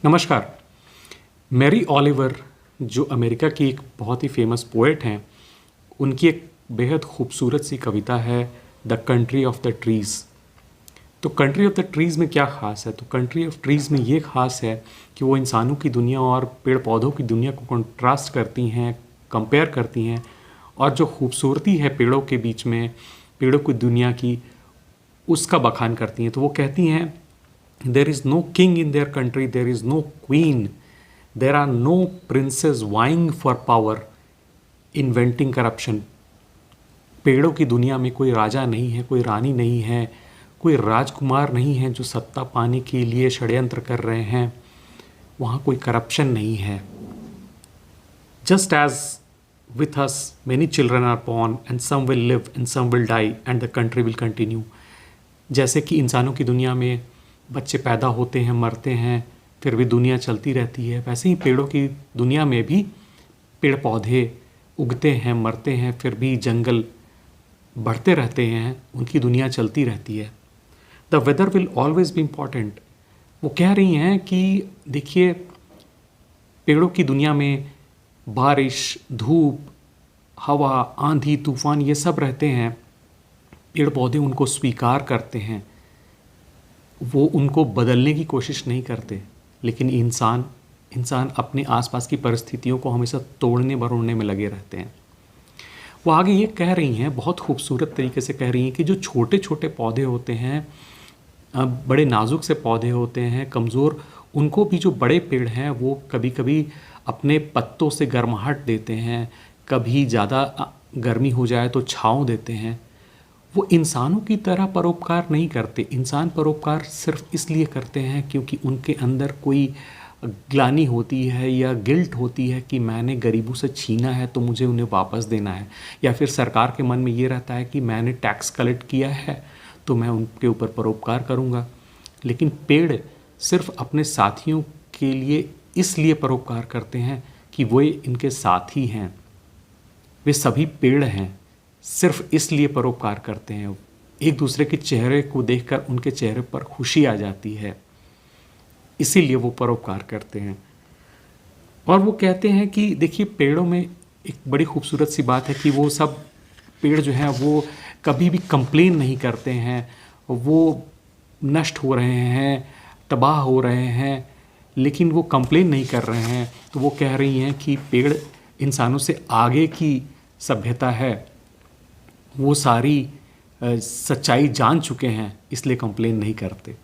नमस्कार। Mary Oliver जो America की एक बहुत ही फेमस पोएट हैं, उनकी एक बेहद खूबसूरत सी कविता है the country of the trees. तो कंट्री ऑफ द ट्रीज़ में क्या ख़ास है? तो कंट्री ऑफ ट्रीज़ में ये ख़ास है कि वो इंसानों की दुनिया और पेड़ पौधों की दुनिया को कंट्रास्ट करती हैं, कंपेयर करती हैं, और जो खूबसूरती है पेड़ों के बीच में, पेड़ों की दुनिया की, उसका बखान करती हैं। तो वो कहती हैं, there is no king in their country, there is no queen, there are no princes vying for power, inventing corruption। पेड़ों की दुनिया में कोई राजा नहीं है, कोई रानी नहीं है, कोई राजकुमार नहीं है जो सत्ता पाने के लिए षड्यंत्र कर रहे हैं। वहाँ कोई करप्शन नहीं है। Just as with us many children are born and some will live and some will die and the country will continue। जैसे कि इंसानों की दुनिया में बच्चे पैदा होते हैं, मरते हैं, फिर भी दुनिया चलती रहती है, वैसे ही पेड़ों की दुनिया में भी पेड़ पौधे उगते हैं, मरते हैं, फिर भी जंगल बढ़ते रहते हैं, उनकी दुनिया चलती रहती है। The weather will always be important. वो कह रही हैं कि देखिए, पेड़ों की दुनिया में बारिश, धूप, हवा, आंधी, तूफान ये सब रहते हैं। पेड़ पौधे उनको स्वीकार करते हैं, वो उनको बदलने की कोशिश नहीं करते। लेकिन इंसान अपने आसपास की परिस्थितियों को हमेशा तोड़ने मरोड़ने में लगे रहते हैं। वो आगे ये कह रही हैं, बहुत खूबसूरत तरीके से कह रही हैं कि जो छोटे छोटे पौधे होते हैं, बड़े नाजुक से पौधे होते हैं, कमज़ोर, उनको भी जो बड़े पेड़ हैं वो कभी कभी अपने पत्तों से गर्माहट देते हैं, कभी ज़्यादा गर्मी हो जाए तो छाँव देते हैं। वो इंसानों की तरह परोपकार नहीं करते। इंसान परोपकार सिर्फ इसलिए करते हैं क्योंकि उनके अंदर कोई ग्लानि होती है या गिल्ट होती है कि मैंने गरीबों से छीना है तो मुझे उन्हें वापस देना है, या फिर सरकार के मन में ये रहता है कि मैंने टैक्स कलेक्ट किया है तो मैं उनके ऊपर परोपकार करूँगा। लेकिन पेड़ सिर्फ अपने साथियों के लिए इसलिए परोपकार करते हैं कि वो इनके साथी हैं, वे सभी पेड़ हैं, सिर्फ इसलिए परोपकार करते हैं। एक दूसरे के चेहरे को देखकर उनके चेहरे पर खुशी आ जाती है, इसीलिए वो परोपकार करते हैं। और वो कहते हैं कि देखिए, पेड़ों में एक बड़ी खूबसूरत सी बात है कि वो सब पेड़ जो हैं वो कभी भी कंप्लेन नहीं करते हैं। वो नष्ट हो रहे हैं, तबाह हो रहे हैं, लेकिन वो कंप्लेन नहीं कर रहे हैं। तो वो कह रही हैं कि पेड़ इंसानों से आगे की सभ्यता है, वो सारी सच्चाई जान चुके हैं, इसलिए कंप्लेन नहीं करते।